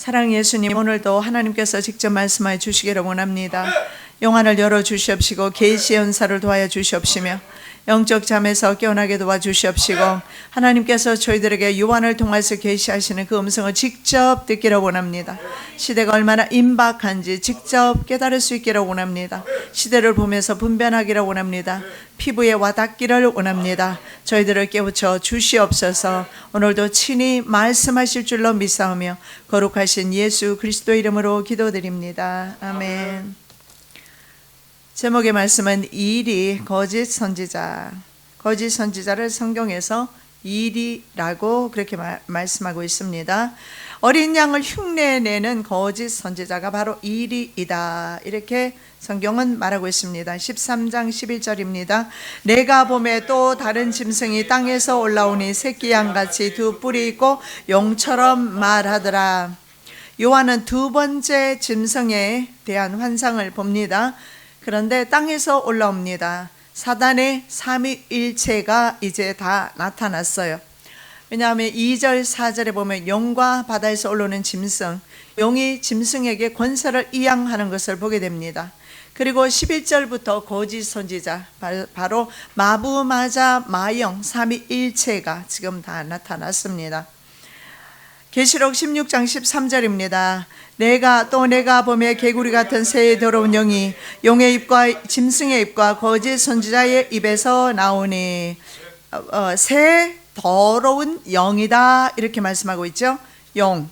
사랑의 예수님, 오늘도 하나님께서 직접 말씀하여 주시기를 원합니다. 영안을 열어 주시옵시고 계시의 은사를 도하여 주시옵시며 영적 잠에서 깨어나게 도와주시옵시고 하나님께서 저희들에게 요한을 통해서 계시하시는 그 음성을 직접 듣기를 원합니다. 시대가 얼마나 임박한지 직접 깨달을 수 있기를 원합니다. 시대를 보면서 분별하기를 원합니다. 피부에 와닿기를 원합니다. 저희들을 깨우쳐 주시옵소서. 오늘도 친히 말씀하실 줄로 믿사오며 거룩하신 예수 그리스도 이름으로 기도드립니다. 아멘. 제목의 말씀은 이리 거짓 선지자. 거짓 선지자를 성경에서 이리라고 그렇게 말씀하고 있습니다. 어린 양을 흉내내는 거짓 선지자가 바로 이리이다, 이렇게 성경은 말하고 있습니다. 13장 11절입니다. 내가 보매 또 다른 짐승이 땅에서 올라오니 새끼 양같이 두 뿔이 있고 용처럼 말하더라. 요한은 두 번째 짐승에 대한 환상을 봅니다. 그런데 땅에서 올라옵니다. 사단의 삼위일체가 이제 다 나타났어요. 왜냐하면 2절 4절에 보면 용과 바다에서 올라오는 짐승, 용이 짐승에게 권세를 이양하는 것을 보게 됩니다. 그리고 11절부터 거짓 선지자, 바로 마부마자 마영 삼위일체가 지금 다 나타났습니다. 계시록 16장 13절입니다. 내가 보매 개구리 같은 새의 더러운 영이 용의 입과 짐승의 입과 거짓 선지자의 입에서 나오니, 새 더러운 영이다, 이렇게 말씀하고 있죠. 용,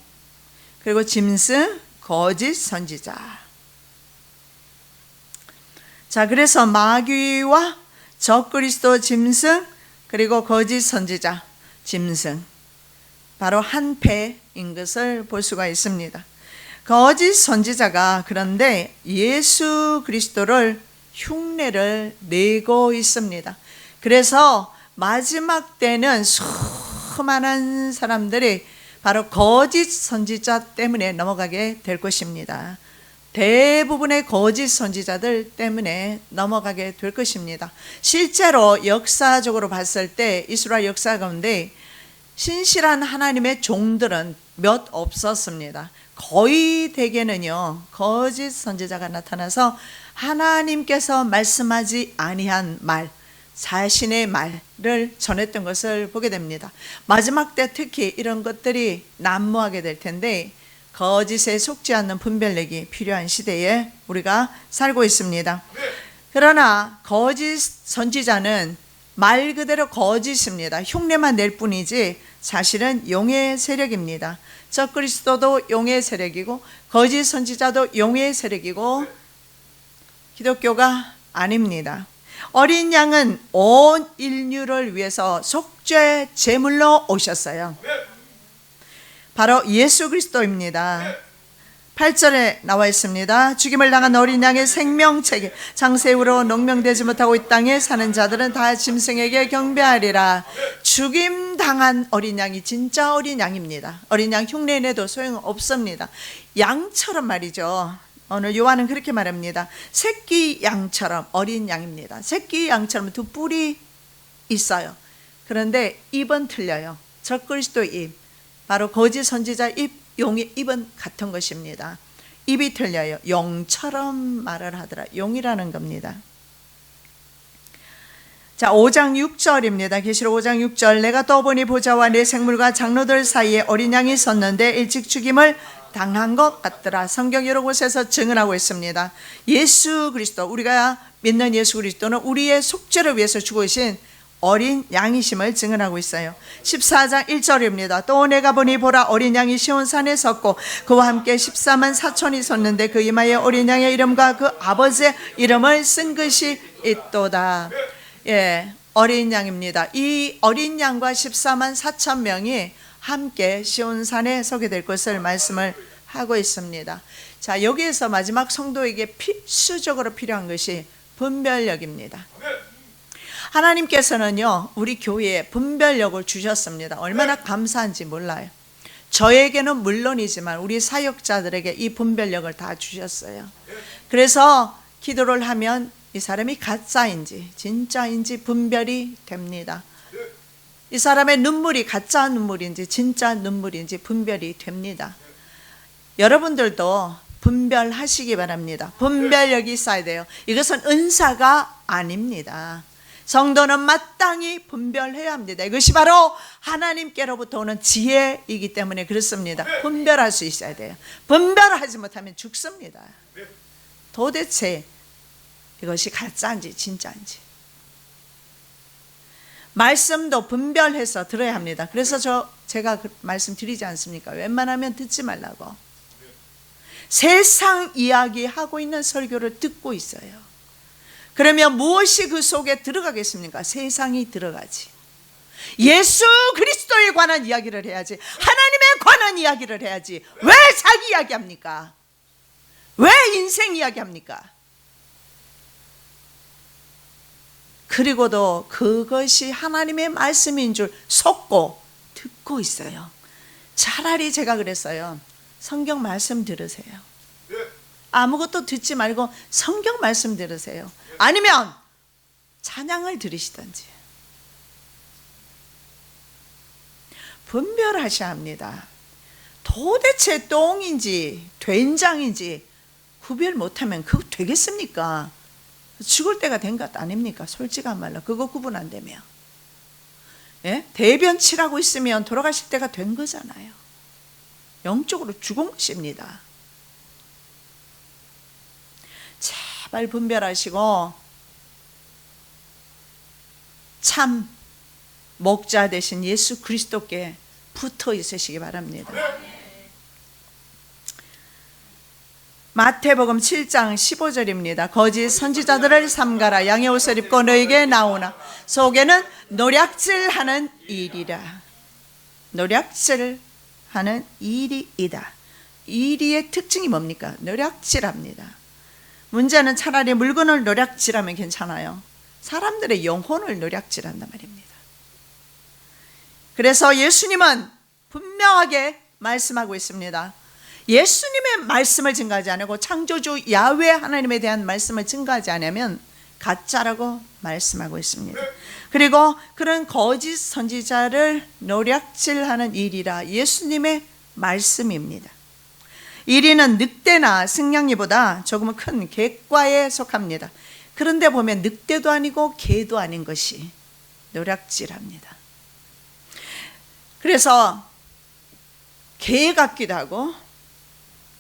그리고 짐승, 거짓 선지자. 자, 그래서 마귀와 적그리스도 짐승, 그리고 거짓 선지자 짐승, 바로 한패인 것을 볼 수가 있습니다. 거짓 선지자가 그런데 예수 그리스도를 흉내를 내고 있습니다. 그래서 마지막 때는 수많은 사람들이 바로 거짓 선지자 때문에 넘어가게 될 것입니다. 대부분의 거짓 선지자들 때문에 넘어가게 될 것입니다. 실제로 역사적으로 봤을 때 이스라엘 역사 가운데 신실한 하나님의 종들은 몇 없었습니다. 거의 대개는요, 거짓 선지자가 나타나서 하나님께서 말씀하지 아니한 말, 자신의 말을 전했던 것을 보게 됩니다. 마지막 때 특히 이런 것들이 난무하게 될 텐데, 거짓에 속지 않는 분별력이 필요한 시대에 우리가 살고 있습니다. 그러나 거짓 선지자는 말 그대로 거짓입니다. 흉내만 낼 뿐이지 사실은 용의 세력입니다. 적그리스도도 용의 세력이고 거짓 선지자도 용의 세력이고 기독교가 아닙니다. 어린 양은 온 인류를 위해서 속죄 제물로 오셨어요. 바로 예수 그리스도입니다. 8절에 나와 있습니다. 죽임을 당한 어린 양의 생명책에 장세후로 농명되지 못하고 이 땅에 사는 자들은 다 짐승에게 경배하리라. 죽임 당한 어린 양이 진짜 어린 양입니다. 어린 양 흉내내도 소용없습니다. 양처럼 말이죠. 오늘 요한은 그렇게 말합니다. 새끼 양처럼 어린 양입니다. 새끼 양처럼 두 뿔이 있어요. 그런데 입은 틀려요. 적그리스도 입, 바로 거짓 선지자 입, 용의 입은 같은 것입니다. 입이 틀려요. 용처럼 말을 하더라. 용이라는 겁니다. 자, 5장 6절입니다. 계시록 5장 6절. 내가 떠보니 보좌와 내 생물과 장로들 사이에 어린 양이 섰는데 일찍 죽임을 당한 것 같더라. 성경 여러 곳에서 증언하고 있습니다. 예수 그리스도, 우리가 믿는 예수 그리스도는 우리의 속죄를 위해서 죽으신 어린 양이심을 증언하고 있어요. 14장 1절입니다. 또 내가 보니 보라, 어린 양이 시온산에 섰고 그와 함께 14만 4천이 섰는데 그 이마에 어린 양의 이름과 그 아버지의 이름을 쓴 것이 있도다. 예, 어린 양입니다. 이 어린 양과 14만 4천 명이 함께 시온산에 서게 될 것을 말씀을 하고 있습니다. 자, 여기에서 마지막 성도에게 필수적으로 필요한 것이 분별력입니다. 하나님께서는요, 우리 교회에 분별력을 주셨습니다. 얼마나 감사한지 몰라요. 저에게는 물론이지만 우리 사역자들에게 이 분별력을 다 주셨어요. 그래서 기도를 하면 이 사람이 가짜인지 진짜인지 분별이 됩니다. 이 사람의 눈물이 가짜 눈물인지 진짜 눈물인지 분별이 됩니다. 여러분들도 분별하시기 바랍니다. 분별력이 있어야 돼요. 이것은 은사가 아닙니다. 성도는 마땅히 분별해야 합니다. 이것이 바로 하나님께로부터 오는 지혜이기 때문에 그렇습니다. 분별할 수 있어야 돼요. 분별하지 못하면 죽습니다. 도대체 이것이 가짜인지 진짜인지. 말씀도 분별해서 들어야 합니다. 그래서 제가 말씀드리지 않습니까? 웬만하면 듣지 말라고. 세상 이야기하고 있는 설교를 듣고 있어요. 그러면 무엇이 그 속에 들어가겠습니까? 세상이 들어가지. 예수 그리스도에 관한 이야기를 해야지. 하나님에 관한 이야기를 해야지. 왜 자기 이야기합니까? 왜 인생 이야기합니까? 그리고도 그것이 하나님의 말씀인 줄 속고 듣고 있어요. 차라리 제가 그랬어요. 성경 말씀 들으세요. 아무것도 듣지 말고 성경 말씀 들으세요. 아니면 찬양을 들으시든지. 분별하셔야 합니다. 도대체 똥인지 된장인지 구별 못하면 그거 되겠습니까? 죽을 때가 된 것 아닙니까? 솔직한 말로 그거 구분 안 되면. 예? 대변 칠하고 있으면 돌아가실 때가 된 거잖아요. 영적으로 죽은 것입니다. 제발 분별하시고 참 목자 되신 예수 그리스도께 붙어 있으시기 바랍니다. 마태복음 7장 15절입니다. 거짓 선지자들을 삼가라. 양의 옷을 입고 너에게 나오나 속에는 노략질하는 일이라. 노략질하는 일이이다. 일이의 특징이 뭡니까? 노략질합니다. 문제는 차라리 물건을 노략질하면 괜찮아요. 사람들의 영혼을 노략질한단 말입니다. 그래서 예수님은 분명하게 말씀하고 있습니다. 예수님의 말씀을 증거하지 않고 창조주 야훼 하나님에 대한 말씀을 증거하지 않으면 가짜라고 말씀하고 있습니다. 그리고 그런 거짓 선지자를 노략질하는 일이라 예수님의 말씀입니다. 이리는 늑대나 승냥이보다 조금은 큰 객과에 속합니다. 그런데 보면 늑대도 아니고 개도 아닌 것이 노략질합니다. 그래서 개 같기도 하고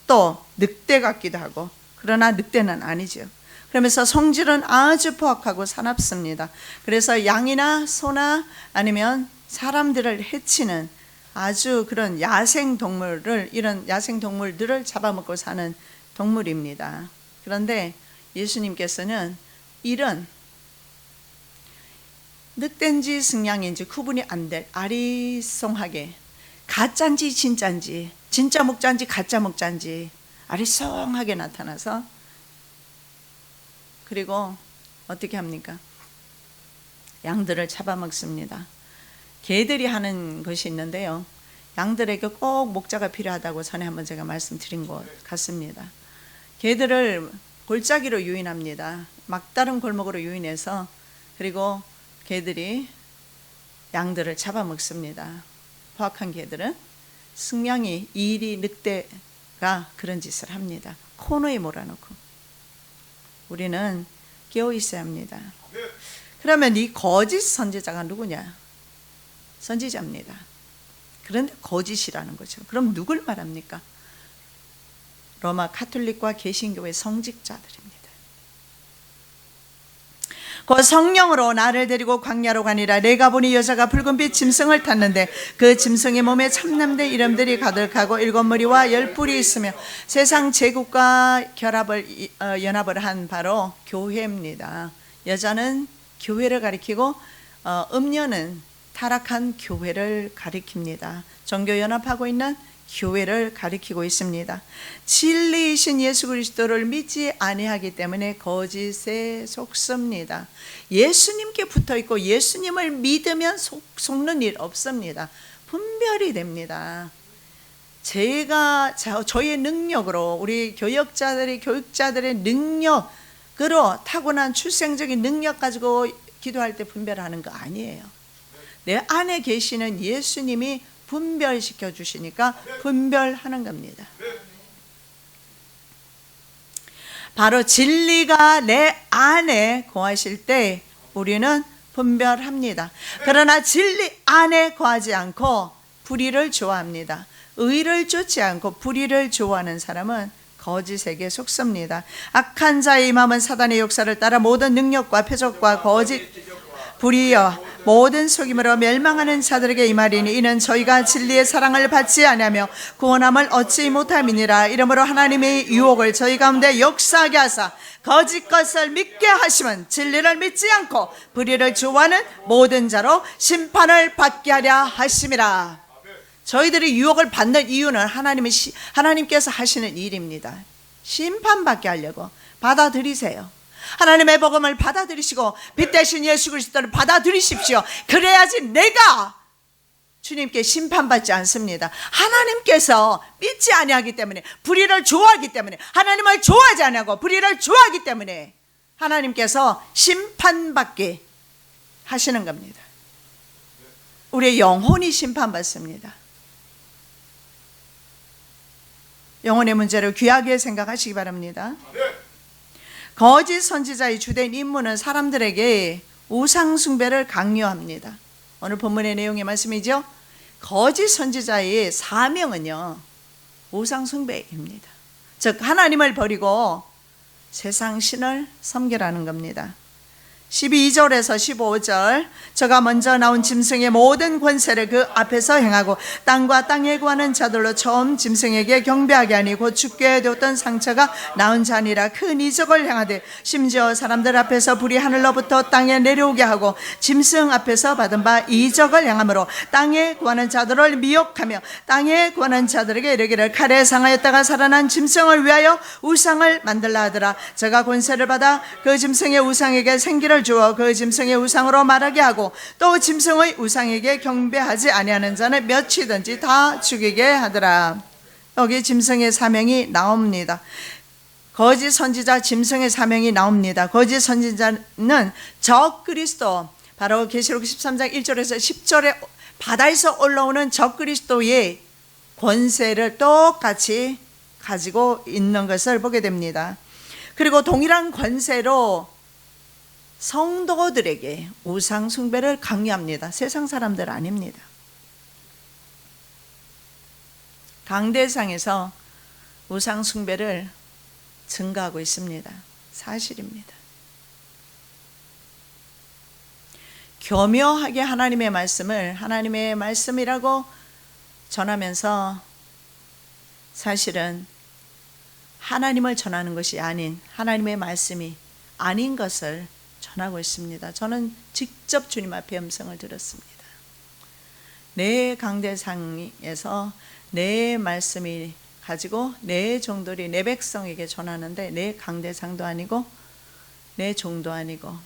또 늑대 같기도 하고, 그러나 늑대는 아니죠. 그러면서 성질은 아주 포악하고 사납습니다. 그래서 양이나 소나 아니면 사람들을 해치는 아주 그런 야생동물을, 이런 야생동물들을 잡아먹고 사는 동물입니다. 그런데 예수님께서는 이런 늑대인지 승냥인지 구분이 안 될 아리송하게, 가짜인지 진짜인지, 진짜 목자인지 가짜 목자인지 아리송하게 나타나서, 그리고 어떻게 합니까? 양들을 잡아먹습니다. 개들이 하는 것이 있는데요, 양들에게 꼭 목자가 필요하다고 전에 한번 제가 말씀드린 것 같습니다. 개들을 골짜기로 유인합니다. 막다른 골목으로 유인해서, 그리고 개들이 양들을 잡아먹습니다. 포악한 개들은. 승냥이, 이리, 늑대가 그런 짓을 합니다. 코너에 몰아넣고. 우리는 깨어 있어야 합니다. 그러면 이 거짓 선지자가 누구냐? 선지자입니다. 그런데 거짓이라는 거죠. 그럼 누굴 말합니까? 로마 가톨릭과 개신교의 성직자들입니다. 그 성령으로 나를 데리고 광야로 가니라. 내가 보니 여자가 붉은빛 짐승을 탔는데 그 짐승의 몸에 참남된 이름들이 가득하고 7머리와 10뿔이 있으며 세상 제국과 연합을 한 바로 교회입니다. 여자는 교회를 가리키고 음녀는 타락한 교회를 가리킵니다. 종교연합하고 있는 교회를 가리키고 있습니다. 진리이신 예수 그리스도를 믿지 아니하기 때문에 거짓에 속습니다. 예수님께 붙어있고 예수님을 믿으면 속는 일 없습니다. 분별이 됩니다. 저의 능력으로, 우리 교육자들의 능력으로, 타고난 출생적인 능력 가지고 기도할 때 분별하는 거 아니에요. 내 안에 계시는 예수님이 분별시켜 주시니까 분별하는 겁니다. 바로 진리가 내 안에 거하실 때 우리는 분별합니다. 그러나 진리 안에 거하지 않고 불의를 좋아합니다. 의를 쫓지 않고 불의를 좋아하는 사람은 거짓에게 속습니다. 악한 자의 마음은 사단의 역사를 따라 모든 능력과 표적과 거짓 불의여 모든 속임으로 멸망하는 자들에게 임하리니 이는 저희가 진리의 사랑을 받지 아니하며 구원함을 얻지 못함이니라. 이러므로 하나님의 유혹을 저희 가운데 역사하게 하사 거짓 것을 믿게 하시면 진리를 믿지 않고 불의를 좋아하는 모든 자로 심판을 받게 하려 하심이라. 저희들이 유혹을 받는 이유는 하나님께서 하시는 일입니다. 심판받게 하려고. 받아들이세요. 하나님의 복음을 받아들이시고 빛 대신 예수 그리스도를 받아들이십시오. 그래야지 내가 주님께 심판받지 않습니다. 하나님께서 믿지 아니하기 때문에, 불의를 좋아하기 때문에, 하나님을 좋아하지 아니하고 불의를 좋아하기 때문에 하나님께서 심판받게 하시는 겁니다. 우리의 영혼이 심판받습니다. 영혼의 문제를 귀하게 생각하시기 바랍니다. 거짓 선지자의 주된 임무는 사람들에게 우상 숭배를 강요합니다. 오늘 본문의 내용의 말씀이죠. 거짓 선지자의 사명은요, 우상 숭배입니다. 즉 하나님을 버리고 세상 신을 섬기라는 겁니다. 12절에서 15절 저가 먼저 나온 짐승의 모든 권세를 그 앞에서 행하고 땅과 땅에 구하는 자들로 처음 짐승에게 경배하게 하니 곧 죽게 되었던 상처가 나은 자니라. 큰 이적을 행하되 심지어 사람들 앞에서 불이 하늘로부터 땅에 내려오게 하고 짐승 앞에서 받은 바 이적을 행함으로 땅에 구하는 자들을 미혹하며 땅에 구하는 자들에게 이르기를 칼에 상하였다가 살아난 짐승을 위하여 우상을 만들라 하더라. 저가 권세를 받아 그 짐승의 우상에게 생기를 주어 그 짐승의 우상으로 말하게 하고 또 짐승의 우상에게 경배하지 아니하는 자는 몇이든지 다 죽이게 하더라. 여기 짐승의 사명이 나옵니다. 거짓 선지자 짐승의 사명이 나옵니다. 거짓 선지자는 적그리스도, 바로 계시록 13장 1절에서 10절에 바다에서 올라오는 적그리스도의 권세를 똑같이 가지고 있는 것을 보게 됩니다. 그리고 동일한 권세로 성도들에게 우상 숭배를 강요합니다. 세상 사람들 아닙니다. 강대상에서 우상 숭배를 증가하고 있습니다. 사실입니다. 교묘하게 하나님의 말씀을 하나님의 말씀이라고 전하면서 사실은 하나님을 전하는 것이 아닌, 하나님의 말씀이 아닌 것을 전하고 있습니다. 저는 직접 주님 앞에 음성을 들었습니다. 내 강대상에서 내 말씀이 가지고 내 종들이 내 백성에게 전하는데 내 강대상도 아니고 내 종도 아니고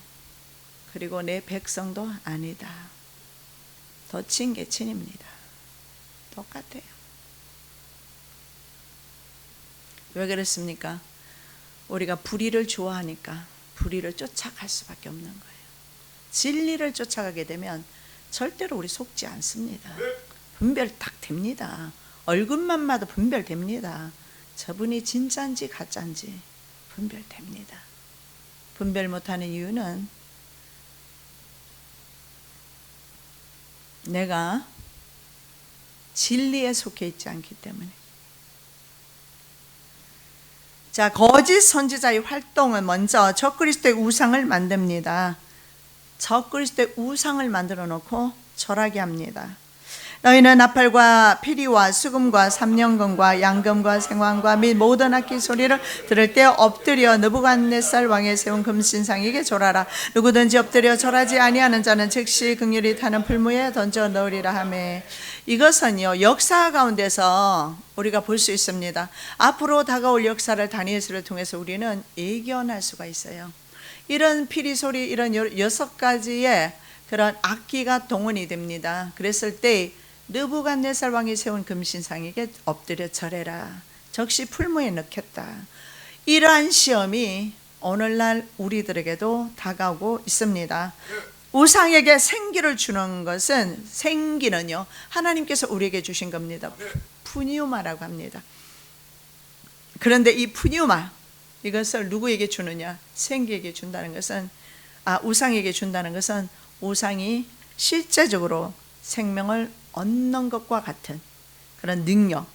그리고 내 백성도 아니다. 더 친 게 친입니다. 똑같아요. 왜 그렇습니까? 우리가 불의를 좋아하니까 불의를 쫓아갈 수밖에 없는 거예요. 진리를 쫓아가게 되면 절대로 우리 속지 않습니다. 분별 딱 됩니다. 얼굴만 봐도 분별됩니다. 저분이 진짜인지 가짜인지 분별됩니다. 분별 못하는 이유는 내가 진리에 속해 있지 않기 때문에. 자, 거짓 선지자의 활동은 먼저 적그리스도의 우상을 만듭니다. 적그리스도의 우상을 만들어 놓고 절하게 합니다. 너희는 나팔과 피리와 수금과 삼년금과 양금과 생황과 및 모든 악기 소리를 들을 때 엎드려 느부갓네살 왕의 세운 금신상에게 절하라. 누구든지 엎드려 절하지 아니하는 자는 즉시 긍휼히 타는 풀무에 던져 넣으리라 하며. 이것은요, 역사 가운데서 우리가 볼 수 있습니다. 앞으로 다가올 역사를 다니엘서를 통해서 우리는 예견할 수가 있어요. 이런 피리 소리, 이런 6가지의 그런 악기가 동원이 됩니다. 그랬을 때 느부갓네살 왕이 세운 금신상에게 엎드려 절해라. 적시 풀무에 넣겠다. 이러한 시험이 오늘날 우리들에게도 다가오고 있습니다. 우상에게 생기를 주는 것은, 생기는요, 하나님께서 우리에게 주신 겁니다. 푸뉴마라고 합니다. 그런데 이 푸뉴마, 이것을 누구에게 주느냐? 생기에게 준다는 것은, 우상에게 준다는 것은 우상이 실제적으로 생명을 얻는 것과 같은 그런 능력,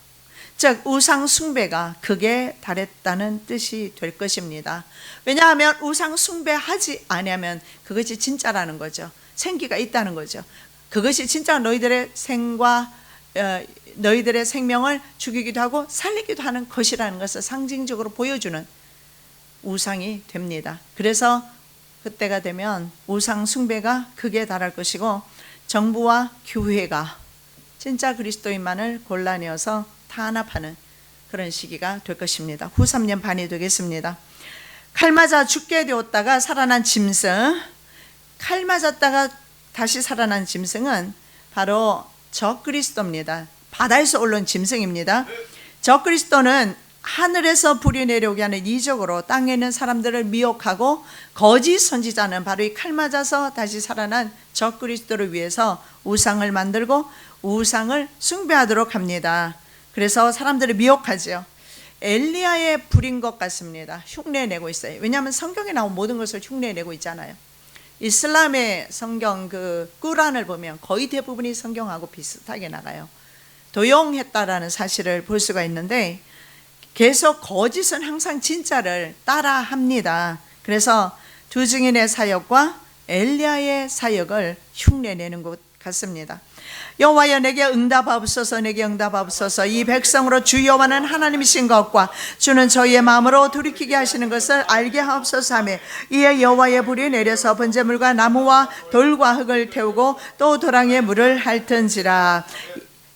즉 우상 숭배가 극에 달했다는 뜻이 될 것입니다. 왜냐하면 우상 숭배하지 아니하면 그것이 진짜라는 거죠. 생기가 있다는 거죠. 그것이 진짜 너희들의 너희들의 생명을 죽이기도 하고 살리기도 하는 것이라는 것을 상징적으로 보여주는 우상이 됩니다. 그래서 그때가 되면 우상 숭배가 극에 달할 것이고, 정부와 교회가 진짜 그리스도인만을 골라내어서 탄압하는 그런 시기가 될 것입니다. 후 3년 반이 되겠습니다. 칼 맞아 죽게 되었다가 살아난 짐승, 칼 맞았다가 다시 살아난 짐승은 바로 적그리스도입니다. 바다에서 올라온 짐승입니다. 적그리스도는 하늘에서 불이 내려오게 하는 이적으로 땅에 있는 사람들을 미혹하고 거짓 선지자는 바로 이 칼 맞아서 다시 살아난 적그리스도를 위해서 우상을 만들고 우상을 숭배하도록 합니다. 그래서 사람들을 미혹하죠. 엘리야의 불인 것 같습니다. 흉내내고 있어요. 왜냐하면 성경에 나온 모든 것을 흉내내고 있잖아요. 이슬람의 성경 꾸란을 보면 거의 대부분이 성경하고 비슷하게 나가요. 도용했다라는 사실을 볼 수가 있는데, 계속 거짓은 항상 진짜를 따라합니다. 그래서 두 증인의 사역과 엘리야의 사역을 흉내내는 것 같습니다. 여호와여 내게 응답하옵소서, 내게 응답하옵소서. 이 백성으로 주 여호와는 하나님이신 것과 주는 저희의 마음으로 돌이키게 하시는 것을 알게 하옵소서 하며, 이에 여호와의 불이 내려서 번제물과 나무와 돌과 흙을 태우고 또 도랑에 물을 핥은지라.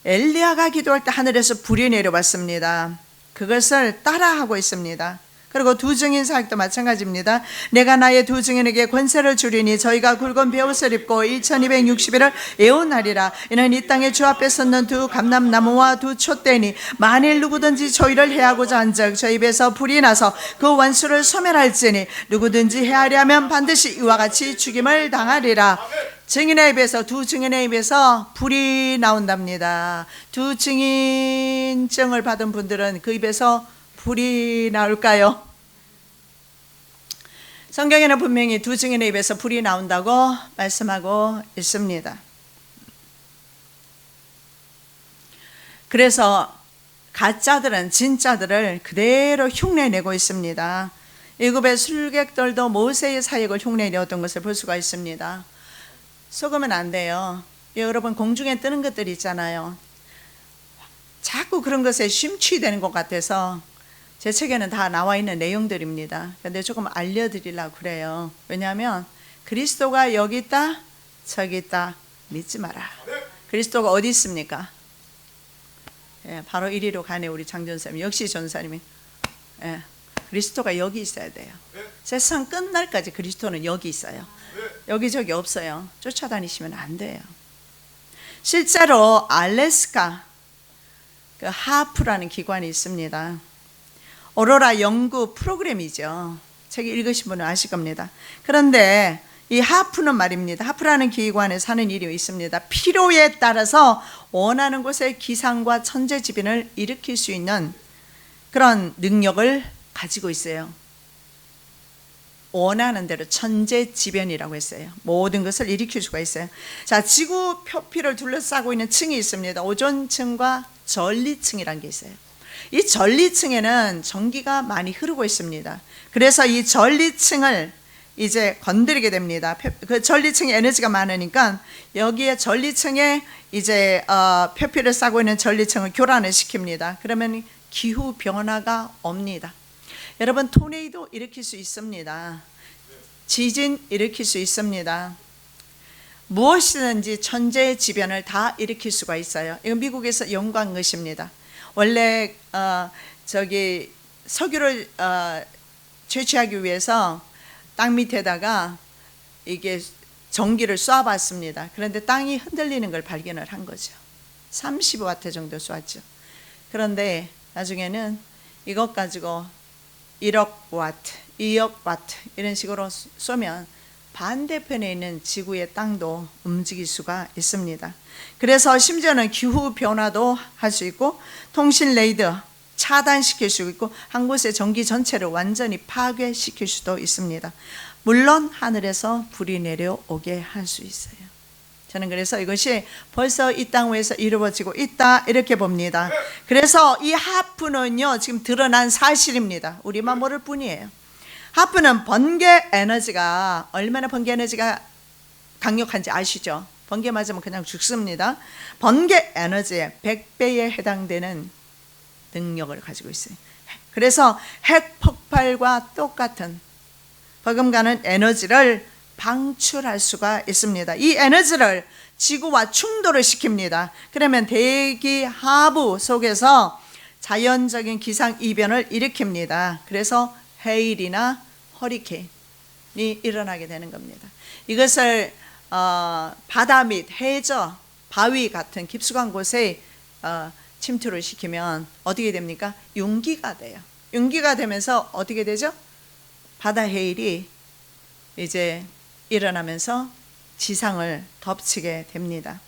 엘리야가 기도할 때 하늘에서 불이 내려왔습니다. 그것을 따라하고 있습니다. 그리고 두 증인 사역도 마찬가지입니다. 내가 나의 두 증인에게 권세를 주리니 저희가 굵은 베옷을 입고 1260일을 애원하리라. 이는 이 땅에 주 앞에 섰는 두 감람나무와 두 촛대니 만일 누구든지 저희를 해하고자 한즉 저 입에서 불이 나서 그 원수를 소멸할지니 누구든지 해하려면 반드시 이와 같이 죽임을 당하리라. 증인의 입에서, 두 증인의 입에서 불이 나온답니다. 두 증인증을 받은 분들은 그 입에서 불이 나올까요? 성경에는 분명히 두 증인의 입에서 불이 나온다고 말씀하고 있습니다. 그래서 가짜들은 진짜들을 그대로 흉내내고 있습니다. 애굽의 술객들도 모세의 사역을 흉내내었던 것을 볼 수가 있습니다. 속으면 안 돼요. 여러분, 공중에 뜨는 것들 있잖아요. 자꾸 그런 것에 심취되는 것 같아서 제 책에는 다 나와 있는 내용들입니다. 그런데 조금 알려드리려고 그래요. 왜냐하면 그리스도가 여기 있다 저기 있다 믿지 마라. 그리스도가 어디 있습니까? 바로 이리로 가네. 우리 장전사님, 역시 전사님이. 그리스도가 여기 있어야 돼요. 세상 끝날까지 그리스도는 여기 있어요. 여기저기 없어요. 쫓아다니시면 안 돼요. 실제로 알래스카 하프라는 기관이 있습니다. 오로라 연구 프로그램이죠. 책 읽으신 분은 아실 겁니다. 그런데 이 하프는 말입니다. 하프라는 기관에 사는 일이 있습니다. 필요에 따라서 원하는 곳에 기상과 천재지변을 일으킬 수 있는 그런 능력을 가지고 있어요. 원하는 대로 천재지변이라고 했어요. 모든 것을 일으킬 수가 있어요. 자, 지구 표피를 둘러싸고 있는 층이 있습니다. 오존층과 전리층이라는 게 있어요. 이 전리층에는 전기가 많이 흐르고 있습니다. 그래서 이 전리층을 이제 건드리게 됩니다. 그 전리층에 에너지가 많으니까 여기에 전리층에 이제 표피를 싸고 있는 전리층을 교란을 시킵니다. 그러면 기후 변화가 옵니다. 여러분, 토네이도 일으킬 수 있습니다. 지진 일으킬 수 있습니다. 무엇이든지 천재지변을 다 일으킬 수가 있어요. 이건 미국에서 연구한 것입니다. 원래 석유를 채취하기 위해서 땅 밑에다가 이게 전기를 쏴봤습니다. 그런데 땅이 흔들리는 걸 발견을 한 거죠. 30와트 정도 쐈죠. 그런데 나중에는 이것 가지고 1억 와트, 2억 와트 이런 식으로 쏘면 반대편에 있는 지구의 땅도 움직일 수가 있습니다. 그래서 심지어는 기후변화도 할 수 있고 통신 레이더, 차단시킬 수 있고 한 곳의 전기 전체를 완전히 파괴시킬 수도 있습니다. 물론 하늘에서 불이 내려오게 할 수 있어요. 저는 그래서 이것이 벌써 이 땅 위에서 이루어지고 있다 이렇게 봅니다. 그래서 이 하프는요 지금 드러난 사실입니다. 우리만 모를 뿐이에요. 하프는 번개 에너지가 얼마나 번개 에너지가 강력한지 아시죠? 번개 맞으면 그냥 죽습니다. 번개 에너지의 100배에 해당되는 능력을 가지고 있어요. 그래서 핵 폭발과 똑같은 버금가는 에너지를 방출할 수가 있습니다. 이 에너지를 지구와 충돌을 시킵니다. 그러면 대기 하부 속에서 자연적인 기상 이변을 일으킵니다. 그래서 해일이나 허리케인이 일어나게 되는 겁니다. 이것을 바다 및 해저, 바위 같은 깊숙한 곳에 침투를 시키면 어떻게 됩니까? 융기가 돼요. 융기가 되면서 어떻게 되죠? 바다 해일이 이제 일어나면서 지상을 덮치게 됩니다.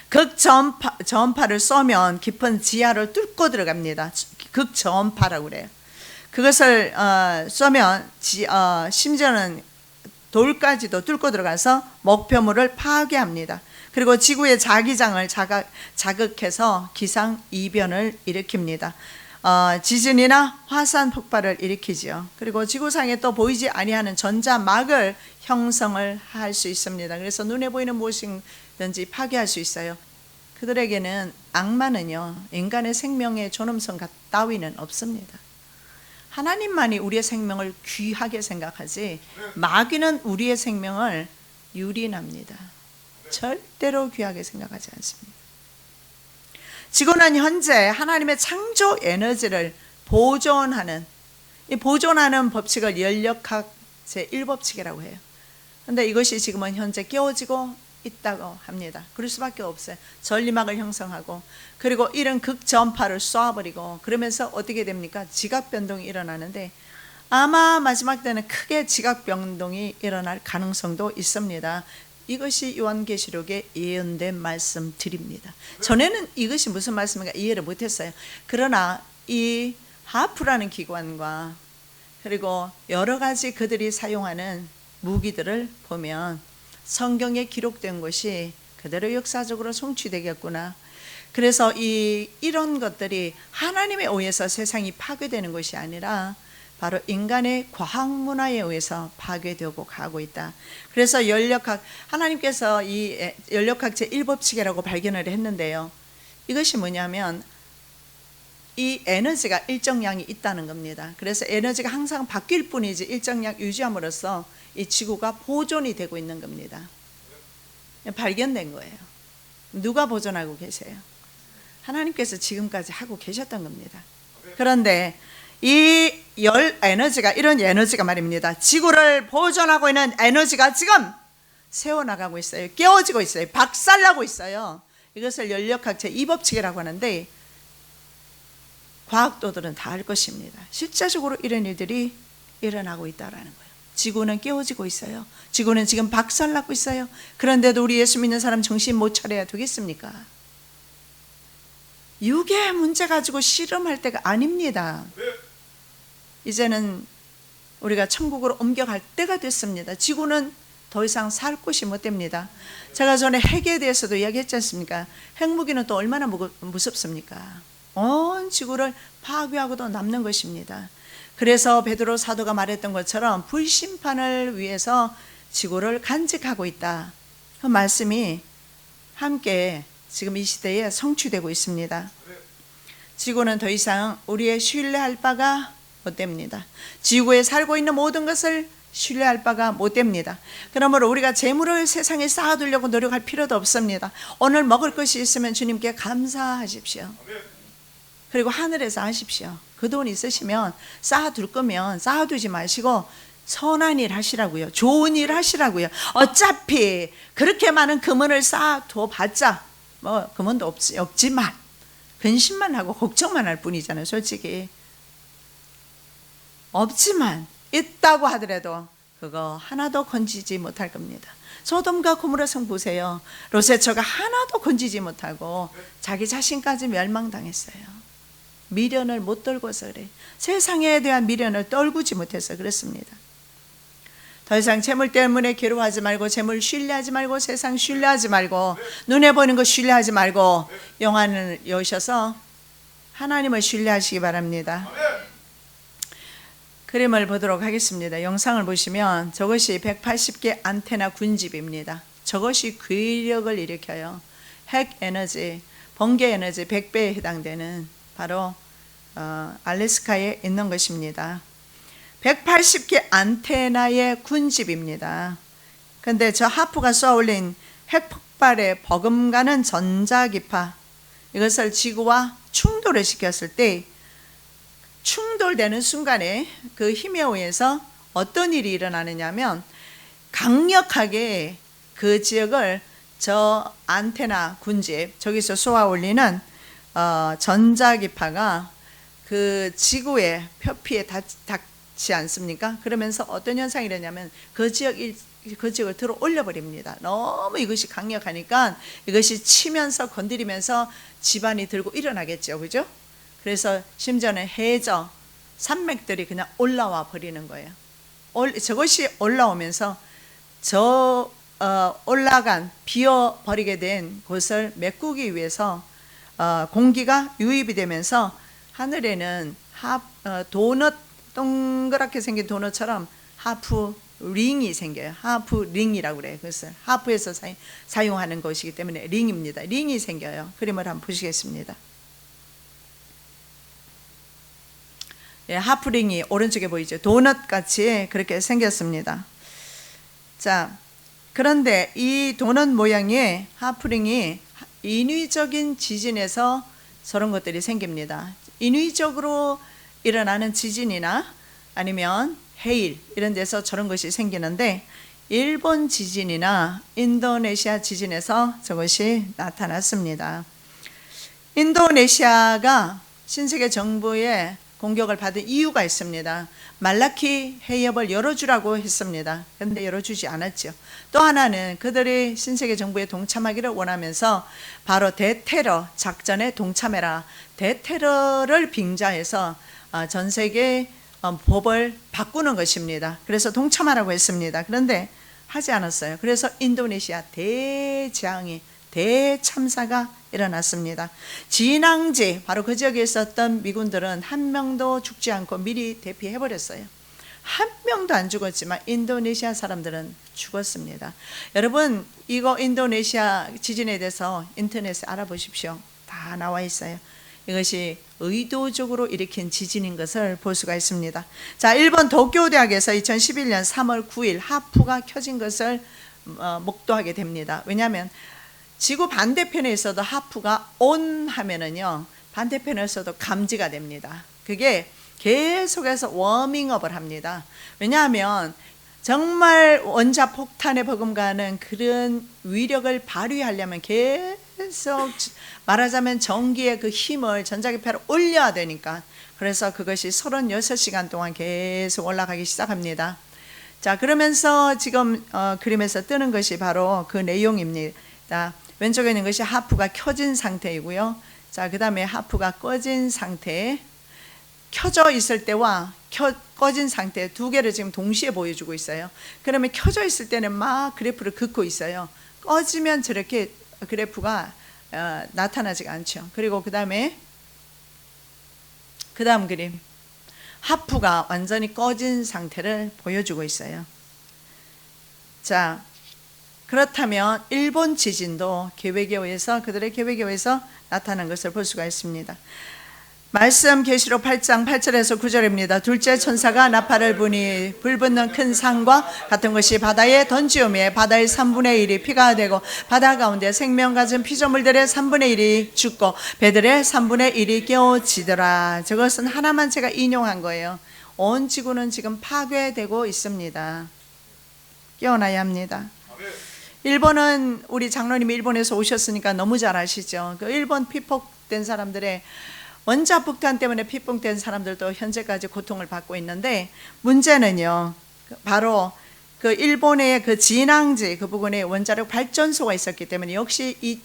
극저음파를 쏘면 깊은 지하를 뚫고 들어갑니다. 극저음파라고 그래요. 그것을 쏘면 심지어는 돌까지도 뚫고 들어가서 목표물을 파괴합니다. 그리고 지구의 자기장을 자극해서 기상 이변을 일으킵니다. 지진이나 화산 폭발을 일으키죠. 그리고 지구상에 또 보이지 아니하는 전자막을 형성을 할 수 있습니다. 그래서 눈에 보이는 무엇이든지 파괴할 수 있어요. 그들에게는 악마는요 인간의 생명의 존엄성 따위는 없습니다. 하나님만이 우리의 생명을 귀하게 생각하지 마귀는 우리의 생명을 유린합니다. 절대로 귀하게 생각하지 않습니다. 지구는 현재 하나님의 창조 에너지를 보존하는 이 보존하는 법칙을 연력학 제1법칙이라고 해요. 그런데 이것이 지금은 현재 깨어지고 있다고 합니다. 그럴 수밖에 없어요. 전리막을 형성하고 그리고 이런 극전파를 쏴버리고 그러면서 어떻게 됩니까? 지각 변동이 일어나는데 아마 마지막 때는 크게 지각 변동이 일어날 가능성도 있습니다. 이것이 요한계시록에 예언된 말씀들입니다. 전에는 이것이 무슨 말씀인가 이해를 못했어요. 그러나 이 하프라는 기관과 그리고 여러 가지 그들이 사용하는 무기들을 보면 성경에 기록된 것이 그대로 역사적으로 성취되겠구나. 그래서 이런 것들이 하나님에 의해서 세상이 파괴되는 것이 아니라 바로 인간의 과학 문화에 의해서 파괴되고 가고 있다. 그래서 하나님께서 이 연력학 제1법칙이라고 발견을 했는데요. 이것이 뭐냐면 이 에너지가 일정량이 있다는 겁니다. 그래서 에너지가 항상 바뀔 뿐이지 일정량 유지함으로써 이 지구가 보존이 되고 있는 겁니다. 발견된 거예요. 누가 보존하고 계세요? 하나님께서 지금까지 하고 계셨던 겁니다. 그런데 이 열 에너지가 이런 에너지가 말입니다. 지구를 보존하고 있는 에너지가 지금 새어나가고 있어요. 깨어지고 있어요. 박살나고 있어요. 이것을 연력학 제2법칙이라고 하는데 과학도들은 다 알 것입니다. 실제적으로 이런 일들이 일어나고 있다는 거예요. 지구는 깨어지고 있어요. 지구는 지금 박살나고 있어요. 그런데도 우리 예수 믿는 사람 정신 못 차려야 되겠습니까? 육의 문제 가지고 씨름할 때가 아닙니다. 이제는 우리가 천국으로 옮겨갈 때가 됐습니다. 지구는 더 이상 살 곳이 못 됩니다. 제가 전에 핵에 대해서도 이야기했지 않습니까? 핵무기는 또 얼마나 무섭습니까? 온 지구를 파괴하고도 남는 것입니다. 그래서 베드로 사도가 말했던 것처럼 불심판을 위해서 지구를 간직하고 있다. 그 말씀이 함께 지금 이 시대에 성취되고 있습니다. 지구는 더 이상 우리의 신뢰할 바가 못 됩니다. 지구에 살고 있는 모든 것을 신뢰할 바가 못 됩니다. 그러므로 우리가 재물을 세상에 쌓아두려고 노력할 필요도 없습니다. 오늘 먹을 것이 있으면 주님께 감사하십시오. 그리고 하늘에서 하십시오. 그 돈 있으시면 쌓아둘 거면 쌓아두지 마시고 선한 일 하시라고요. 좋은 일 하시라고요. 어차피 그렇게 많은 금은을 쌓아둬봤자 뭐 금은도 없지만 근심만 하고 걱정만 할 뿐이잖아요. 솔직히 없지만 있다고 하더라도 그거 하나도 건지지 못할 겁니다. 소돔과 고모라 성 보세요. 롯의 처가 하나도 건지지 못하고 자기 자신까지 멸망당했어요. 미련을 못 떨고서 그래. 세상에 대한 미련을 떨구지 못해서 그렇습니다. 더 이상 재물 때문에 괴로워하지 말고, 재물 신뢰하지 말고, 세상 신뢰하지 말고, 눈에 보이는 거 신뢰하지 말고 영안을 여셔서 하나님을 신뢰하시기 바랍니다. 그림을 보도록 하겠습니다. 영상을 보시면 저것이 180개 안테나 군집입니다. 저것이 괴력을 일으켜요. 핵 에너지, 번개 에너지 100배에 해당되는 바로 알래스카에 있는 것입니다. 180개 안테나의 군집입니다. 근데 저 하프가 쏘아올린 핵폭발에 버금가는 전자기파, 이것을 지구와 충돌을 시켰을 때 충돌되는 순간에 그 힘에 의해서 어떤 일이 일어나느냐면 강력하게 그 지역을 저 안테나 군집, 저기서 쏘아올리는 전자기파가 그 지구의 표피에 닿지 않습니까? 그러면서 어떤 현상이 일어나냐면 그 지역을 들어 올려버립니다. 너무 이것이 강력하니까 이것이 치면서 건드리면서 집안이 들고 일어나겠죠, 그죠? 그래서 심지어는 해저, 산맥들이 그냥 올라와 버리는 거예요. 저것이 올라오면서 저 올라간 비어버리게 된 곳을 메꾸기 위해서 공기가 유입이 되면서 하늘에는 도넛, 동그랗게 생긴 도넛처럼 하프 링이 생겨요. 하프 링이라고 그래요. 그것을 하프에서 사용하는 것이기 때문에 링입니다. 링이 생겨요. 그림을 한번 보시겠습니다. 예, 하프링이 오른쪽에 보이죠. 도넛 같이 그렇게 생겼습니다. 자, 그런데 이 도넛 모양의 하프링이 인위적인 지진에서 저런 것들이 생깁니다. 인위적으로 일어나는 지진이나 아니면 해일 이런 데서 저런 것이 생기는데, 일본 지진이나 인도네시아 지진에서 저것이 나타났습니다. 인도네시아가 신세계 정부의 공격을 받은 이유가 있습니다. 말라키 해협을 열어주라고 했습니다. 그런데 열어주지 않았죠. 또 하나는 그들이 신세계 정부에 동참하기를 원하면서 바로 대테러 작전에 동참해라, 대테러를 빙자해서 전 세계 법을 바꾸는 것입니다. 그래서 동참하라고 했습니다. 그런데 하지 않았어요. 그래서 인도네시아 대재앙이, 대참사가 일어났습니다. 진앙지, 바로 그 지역에 있었던 미군들은 한 명도 죽지 않고 미리 대피해버렸어요. 한 명도 안 죽었지만 인도네시아 사람들은 죽었습니다. 여러분, 이거 인도네시아 지진에 대해서 인터넷에 알아보십시오. 다 나와 있어요. 이것이 의도적으로 일으킨 지진인 것을 볼 수가 있습니다. 자, 일본 도쿄대학에서 2011년 3월 9일 하프가 켜진 것을 목도하게 됩니다. 왜냐하면 지구 반대편에 있어도 하프가 온 하면은요, 반대편에서도 감지가 됩니다. 그게 계속해서 워밍업을 합니다. 왜냐하면 정말 원자 폭탄에 버금가는 그런 위력을 발휘하려면 계속 말하자면 전기의 그 힘을 전자기파를 올려야 되니까, 그래서 그것이 36시간 동안 계속 올라가기 시작합니다. 자, 그러면서 지금 그림에서 뜨는 것이 바로 그 내용입니다. 왼쪽에 있는 것이 하프가 켜진 상태이고요. 자, 그 다음에 하프가 꺼진 상태, 켜져 있을 때와 꺼진 상태 두 개를 지금 동시에 보여주고 있어요. 그러면 켜져 있을 때는 막 그래프를 긋고 있어요. 꺼지면 저렇게 그래프가 나타나지가 않죠. 그리고 그 다음 그림, 하프가 완전히 꺼진 상태를 보여주고 있어요. 자, 그렇다면 일본 지진도 계획에 의해서, 그들의 계획에 의해서 나타난 것을 볼 수가 있습니다. 말씀 계시록 8장 8절에서 9절입니다. 둘째 천사가 나팔을 부니 불붙는 큰 산과 같은 것이 바다에 던지오매 바다의 3분의 1이 피가 되고 바다 가운데 생명 가진 피조물들의 3분의 1이 죽고 배들의 3분의 1이 깨어지더라. 저것은 하나만 제가 인용한 거예요. 온 지구는 지금 파괴되고 있습니다. 깨어나야 합니다. 일본은, 우리 장로님이 일본에서 오셨으니까 너무 잘 아시죠. 그 일본 피폭된 사람들의, 원자 폭탄 때문에 피폭된 사람들도 현재까지 고통을 받고 있는데, 문제는요, 바로 그 일본의 그 진앙지 그 부근에 원자력 발전소가 있었기 때문에, 역시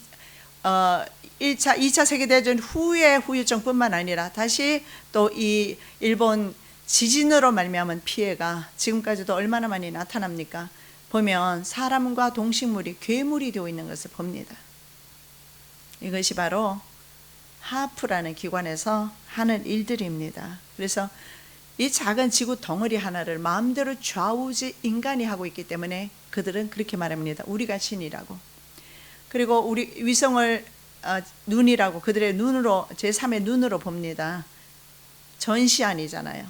1차, 2차 세계대전 후의 후유증뿐만 아니라 다시 또 이 일본 지진으로 말미암은 피해가 지금까지도 얼마나 많이 나타납니까? 보면 사람과 동식물이 괴물이 되어 있는 것을 봅니다. 이것이 바로 하프라는 기관에서 하는 일들입니다. 그래서 이 작은 지구 덩어리 하나를 마음대로 좌우지 인간이 하고 있기 때문에 그들은 그렇게 말합니다. 우리가 신이라고. 그리고 우리 위성을 눈이라고, 그들의 눈으로, 제3의 눈으로 봅니다. 전시안이잖아요.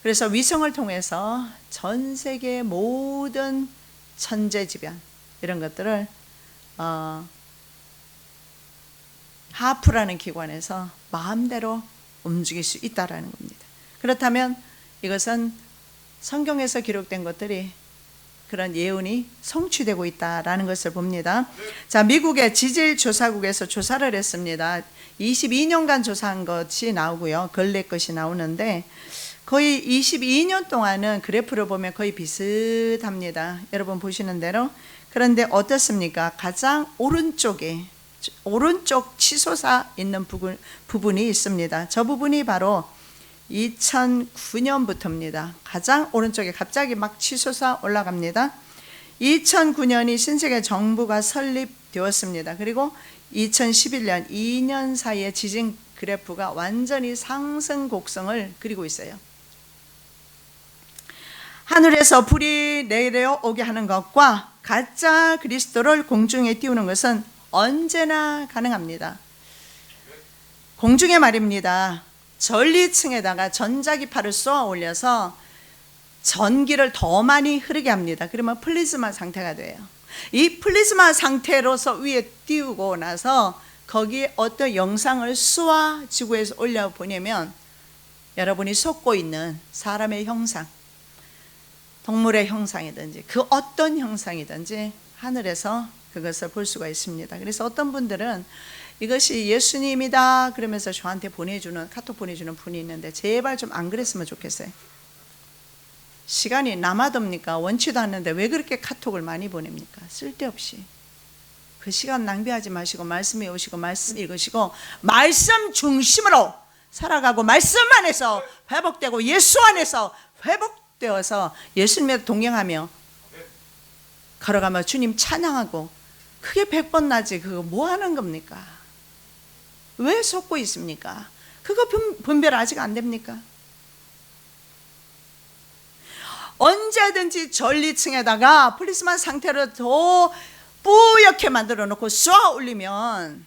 그래서 위성을 통해서 전 세계 모든 천재지변 이런 것들을 하프라는 기관에서 마음대로 움직일 수 있다라는 겁니다. 그렇다면 이것은 성경에서 기록된 것들이 그런 예언이 성취되고 있다라는 것을 봅니다. 자, 미국의 지질조사국에서 조사를 했습니다. 22년간 조사한 것이 나오고요. 근래 것이 나오는데 거의 22년 동안은 그래프를 보면 거의 비슷합니다. 여러분 보시는 대로. 그런데 어떻습니까? 가장 오른쪽에 오른쪽 치솟아 있는 부분이 있습니다. 저 부분이 바로 2009년부터입니다. 가장 오른쪽에 갑자기 막 치솟아 올라갑니다. 2009년이 신세계 정부가 설립되었습니다. 그리고 2011년 2년 사이에 지진 그래프가 완전히 상승 곡선을 그리고 있어요. 하늘에서 불이 내려오게 하는 것과 가짜 그리스도를 공중에 띄우는 것은 언제나 가능합니다. 공중에 말입니다. 전리층에다가 전자기파를 쏘아 올려서 전기를 더 많이 흐르게 합니다. 그러면 플리즈마 상태가 돼요. 이 플리즈마 상태로서 위에 띄우고 나서 거기에 어떤 영상을 쏘아 지구에서 올려보내면 여러분이 솟고 있는 사람의 형상, 동물의 형상이든지 그 어떤 형상이든지 하늘에서 그것을 볼 수가 있습니다. 그래서 어떤 분들은 이것이 예수님이다 그러면서 저한테 카톡 보내주는 분이 있는데 제발 좀 안 그랬으면 좋겠어요. 시간이 남아덥니까? 원치도 않는데 왜 그렇게 카톡을 많이 보냅니까? 쓸데없이. 그 시간 낭비하지 마시고 말씀에 오시고 말씀 읽으시고 말씀 중심으로 살아가고 말씀 안에서 회복되고 예수 안에서 회복되어서 예수님에 동행하며 걸어가며 주님 찬양하고 그게 100번 나지. 그거 뭐 하는 겁니까? 왜 속고 있습니까? 그거 분별 아직 안 됩니까? 언제든지 전리층에다가 플리스마 상태로 더 뿌옇게 만들어 놓고 쏘아 올리면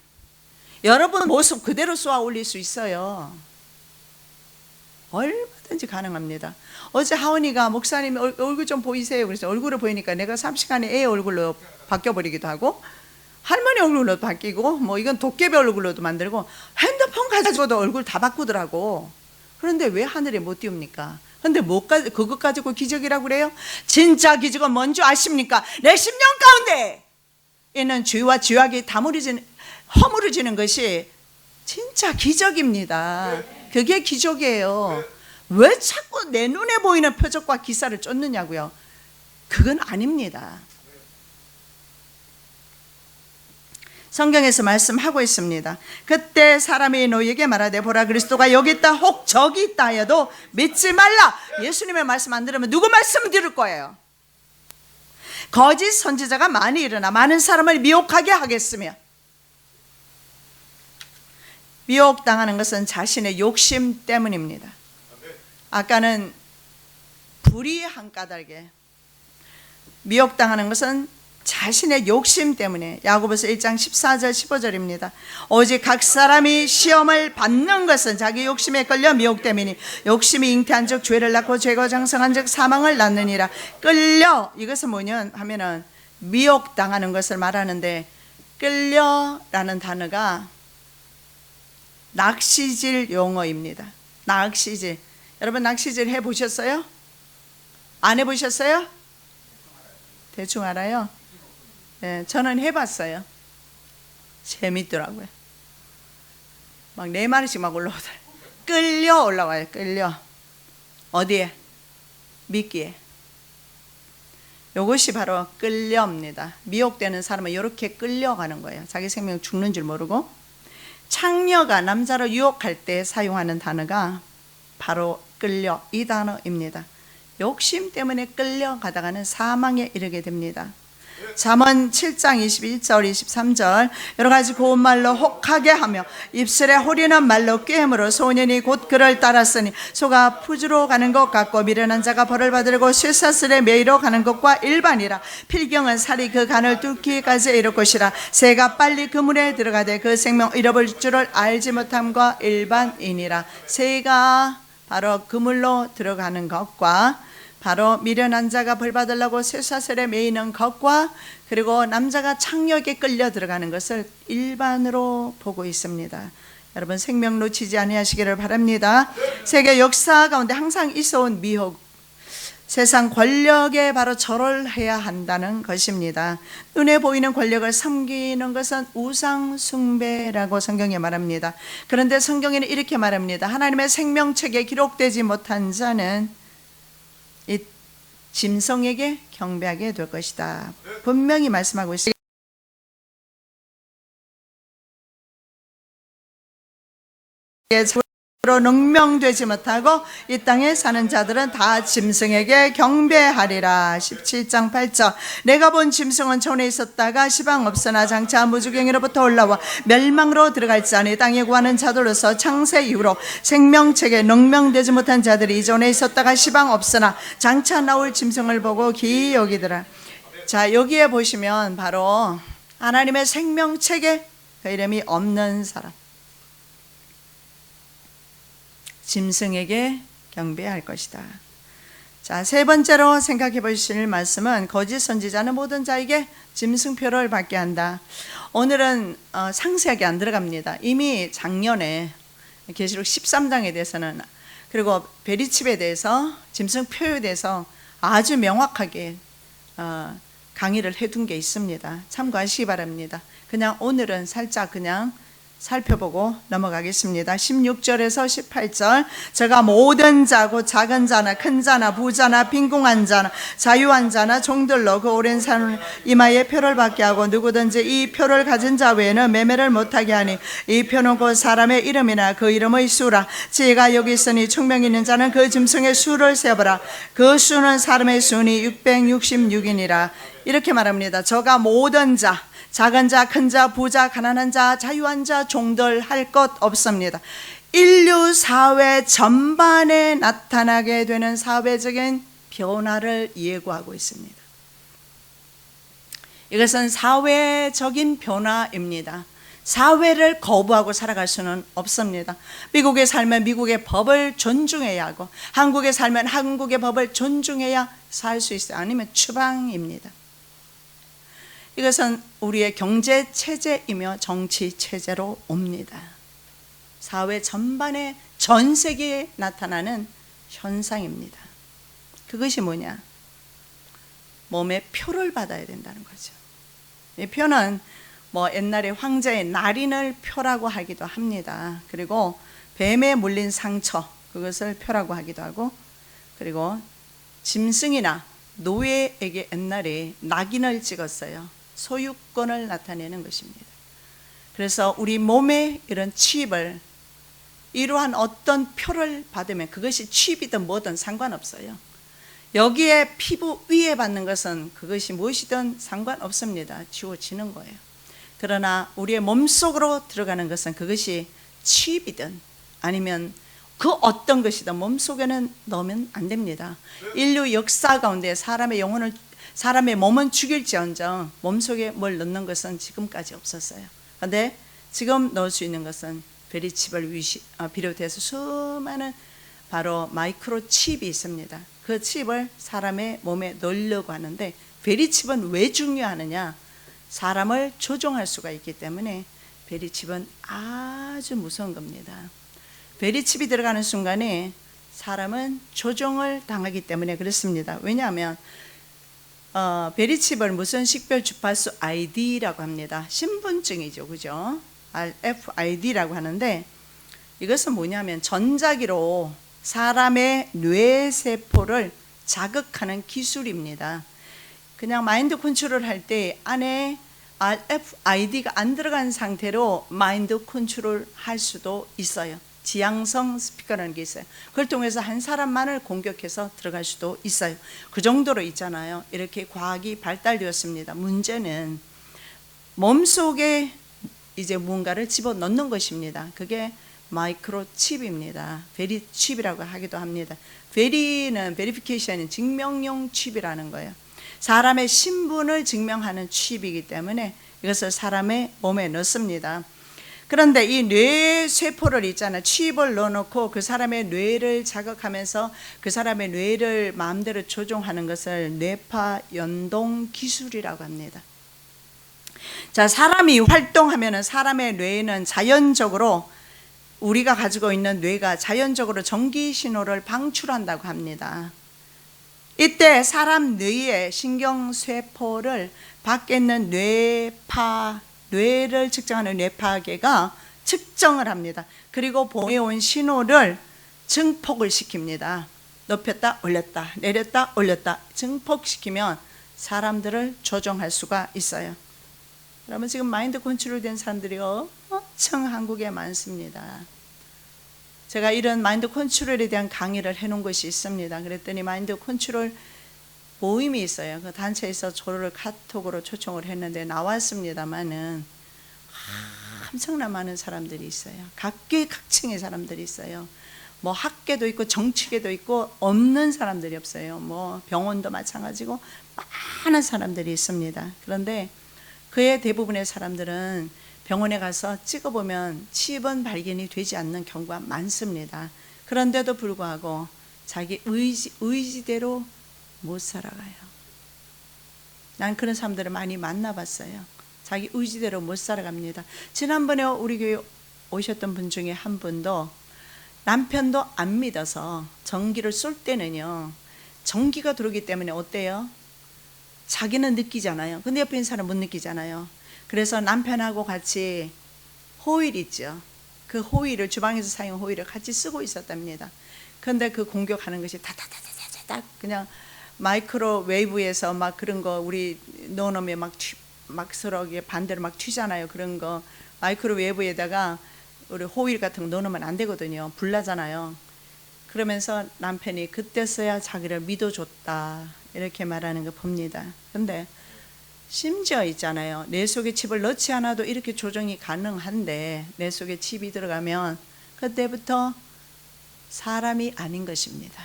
여러분 모습 그대로 쏘아 올릴 수 있어요. 얼마든지 가능합니다. 어제 하은이가 목사님 얼굴 좀 보이세요. 그래서 얼굴을 보이니까 내가 3시간에 애 얼굴로 바뀌어버리기도 하고 할머니 얼굴로 바뀌고 뭐 이건 도깨비 얼굴로도 만들고 핸드폰 가지고도 얼굴 다 바꾸더라고. 그런데 왜 하늘에 못 띄웁니까? 근데 그것 가지고 기적이라고 그래요? 진짜 기적은 뭔지 아십니까? 내 심령 가운데 있는 죄와 죄악이 허물어지는 것이 진짜 기적입니다. 그게 기적이에요. 왜 자꾸 내 눈에 보이는 표적과 기사를 쫓느냐고요? 그건 아닙니다. 성경에서 말씀하고 있습니다. 그때 사람이 너희에게 말하되 보라 그리스도가 여기 있다 혹 저기 있다 하여도 믿지 말라. 예수님의 말씀 안 들으면 누구 말씀 들을 거예요? 거짓 선지자가 많이 일어나 많은 사람을 미혹하게 하겠으며, 미혹당하는 것은 자신의 욕심 때문입니다. 아까는 불이 한 까닭에 미혹당하는 것은 자신의 욕심 때문에. 야고보서 1장 14절 15절입니다. 오직 각 사람이 시험을 받는 것은 자기 욕심에 끌려 미혹됨이니 욕심이 잉태한 즉 죄를 낳고 죄가 장성한 즉 사망을 낳느니라. 끌려, 이것은 뭐냐 하면은 미혹당하는 것을 말하는데, 끌려라는 단어가 낚시질 용어입니다. 낚시질. 여러분 낚시질 해보셨어요? 안 해보셨어요? 대충 알아요? 네, 저는 해봤어요. 재밌더라고요. 막 4마리씩 막 올라오더라고요. 끌려 올라와요. 끌려. 어디에? 미끼에. 이것이 바로 끌려입니다. 미혹되는 사람은 이렇게 끌려가는 거예요. 자기 생명 죽는 줄 모르고 창녀가 남자를 유혹할 때 사용하는 단어가 바로 끌려, 이 단어입니다. 욕심 때문에 끌려가다가는 사망에 이르게 됩니다. 잠언 7장 21절 23절 여러 가지 고운 말로 혹하게 하며 입술에 호리는 말로 꾀므로 소년이 곧 그를 따랐으니 소가 푸주로 가는 것 같고 미련한 자가 벌을 받으려고 쇠사슬에 매이러 가는 것과 일반이라. 필경은 살이 그 간을 뚫기까지 이룰 것이라. 새가 빨리 그물에 들어가되 그 생명 잃어버릴 줄을 알지 못함과 일반이니라. 새가 바로 그물로 들어가는 것과 바로 미련한 자가 벌 받으려고 쇠사슬에 매이는 것과 그리고 남자가 창녀에게 끌려 들어가는 것을 일반으로 보고 있습니다. 여러분 생명 놓치지 아니하시기를 바랍니다. 세계 역사 가운데 항상 있어온 미혹, 세상 권력에 바로 절을 해야 한다는 것입니다. 눈에 보이는 권력을 섬기는 것은 우상 숭배라고 성경에 말합니다. 그런데 성경에는 이렇게 말합니다. 하나님의 생명책에 기록되지 못한 자는 이 짐승에게 경배하게 될 것이다. 분명히 말씀하고 있습니다. 로 능명되지 못하고 이 땅에 사는 자들은 다 짐승에게 경배하리라. 17장 8절 내가 본 짐승은 전에 있었다가 시방 없으나 장차 무주경이로부터 올라와 멸망으로 들어갈지아니 땅에 구하는 자들로서 창세 이후로 생명책에 능명되지 못한 자들이 이전에 있었다가 시방 없으나 장차 나올 짐승을 보고 기이 여기더라. 자, 여기에 보시면 바로 하나님의 생명책에 그 이름이 없는 사람, 짐승에게 경배할 것이다. 자, 세 번째로 생각해 보실 말씀은 거짓 선지자는 모든 자에게 짐승표를 받게 한다. 오늘은 상세하게 안 들어갑니다. 이미 작년에 계시록 13장에 대해서는 그리고 베리칩에 대해서 짐승표에 대해서 아주 명확하게 강의를 해둔 게 있습니다. 참고하시기 바랍니다. 그냥 오늘은 살짝 그냥 살펴보고 넘어가겠습니다. 16절에서 18절 제가 모든 자고 작은 자나 큰 자나 부자나 빈궁한 자나 자유한 자나 종들로 그 오랜 산 이마에 표를 받게 하고 누구든지 이 표를 가진 자 외에는 매매를 못하게 하니 이 표는 곧 사람의 이름이나 그 이름의 수라. 지혜가 여기 있으니 총명 있는 자는 그 짐승의 수를 세어보라. 그 수는 사람의 수니 666이니라. 이렇게 말합니다. 저가 모든 자, 작은 자, 큰 자, 부자, 가난한 자, 자유한 자, 종들 할 것 없습니다. 인류 사회 전반에 나타나게 되는 사회적인 변화를 예고하고 있습니다. 이것은 사회적인 변화입니다. 사회를 거부하고 살아갈 수는 없습니다. 미국에 살면 미국의 법을 존중해야 하고 한국에 살면 한국의 법을 존중해야 살 수 있어요. 아니면 추방입니다. 이것은 우리의 경제 체제이며 정치 체제로 옵니다. 사회 전반에 전 세계에 나타나는 현상입니다. 그것이 뭐냐? 몸에 표를 받아야 된다는 거죠. 이 표는 뭐 옛날에 황제의 날인을 표라고 하기도 합니다. 그리고 뱀에 물린 상처, 그것을 표라고 하기도 하고, 그리고 짐승이나 노예에게 옛날에 낙인을 찍었어요. 소유권을 나타내는 것입니다. 그래서 우리 몸에 이런 칩을 이러한 어떤 표를 받으면 그것이 칩이든 뭐든 상관없어요. 여기에 피부 위에 받는 것은 그것이 무엇이든 상관없습니다. 지워지는 거예요. 그러나 우리의 몸속으로 들어가는 것은 그것이 칩이든 아니면 그 어떤 것이든 몸속에는 넣으면 안 됩니다. 인류 역사 가운데 사람의 몸은 죽일지언정 몸속에 뭘 넣는 것은 지금까지 없었어요. 그런데 지금 넣을 수 있는 것은 베리칩을 비롯해서 수많은 바로 마이크로칩이 있습니다. 그 칩을 사람의 몸에 넣으려고 하는데 베리칩은 왜 중요하느냐? 사람을 조종할 수가 있기 때문에 베리칩은 아주 무서운 겁니다. 베리칩이 들어가는 순간에 사람은 조종을 당하기 때문에 그렇습니다. 왜냐하면 베리칩을 무슨 식별 주파수 ID라고 합니다. 신분증이죠, 그죠? RFID라고 하는데 이것은 뭐냐면 전자기로 사람의 뇌세포를 자극하는 기술입니다. 그냥 마인드 컨트롤 할 때 안에 RFID가 안 들어간 상태로 마인드 컨트롤 할 수도 있어요. 지향성 스피커라는 게 있어요. 그걸 통해서 한 사람만을 공격해서 들어갈 수도 있어요. 그 정도로 있잖아요. 이렇게 과학이 발달되었습니다. 문제는 몸속에 이제 무언가를 집어넣는 것입니다. 그게 마이크로칩입니다. 베리칩이라고 하기도 합니다. 베리는 베리피케이션은 증명용 칩이라는 거예요. 사람의 신분을 증명하는 칩이기 때문에 이것을 사람의 몸에 넣습니다. 그런데 이 뇌세포를 있잖아요. 칩을 넣어놓고 그 사람의 뇌를 자극하면서 그 사람의 뇌를 마음대로 조종하는 것을 뇌파 연동 기술이라고 합니다. 자, 사람이 활동하면은 사람의 뇌는 자연적으로 우리가 가지고 있는 뇌가 자연적으로 전기 신호를 방출한다고 합니다. 이때 사람 뇌의 신경세포를 밖에 있는 뇌를 측정하는 뇌파계가 측정을 합니다. 그리고 보내온 신호를 증폭을 시킵니다. 높였다 올렸다 내렸다 올렸다 증폭시키면 사람들을 조종할 수가 있어요. 여러분, 지금 마인드 컨트롤 된 사람들이 엄청 한국에 많습니다. 제가 이런 마인드 컨트롤에 대한 강의를 해놓은 것이 있습니다. 그랬더니 마인드 컨트롤 모임이 있어요. 그 단체에서 저를 카톡으로 초청을 했는데 나왔습니다만은 엄청나 많은 사람들이 있어요. 각계각층의 사람들이 있어요. 뭐 학계도 있고 정치계도 있고 없는 사람들이 없어요. 뭐 병원도 마찬가지고 많은 사람들이 있습니다. 그런데 그의 대부분의 사람들은 병원에 가서 찍어보면 칩은 발견이 되지 않는 경우가 많습니다. 그런데도 불구하고 자기 의지대로 못 살아가요. 난 그런 사람들을 많이 만나봤어요. 자기 의지대로 못 살아갑니다. 지난번에 우리 교회 오셨던 분 중에 한 분도 남편도 안 믿어서 전기를 쏠 때는요, 전기가 들어오기 때문에 어때요? 자기는 느끼잖아요. 근데 옆에 있는 사람은 못 느끼잖아요. 그래서 남편하고 같이 호일 있죠. 그 호일을 주방에서 사용 호일을 같이 쓰고 있었답니다. 그런데 그 공격하는 것이 다다다다다닥 그냥 마이크로웨이브에서 막 그런 거 우리 넣어놓으면 막 서로 반대로 막 튀잖아요. 그런 거 마이크로웨이브에다가 우리 호일 같은 거 넣어놓으면 안 되거든요. 불나잖아요. 그러면서 남편이 그때서야 자기를 믿어줬다 이렇게 말하는 거 봅니다. 근데 심지어 있잖아요. 뇌 속에 칩을 넣지 않아도 이렇게 조정이 가능한데 뇌 속에 칩이 들어가면 그때부터 사람이 아닌 것입니다.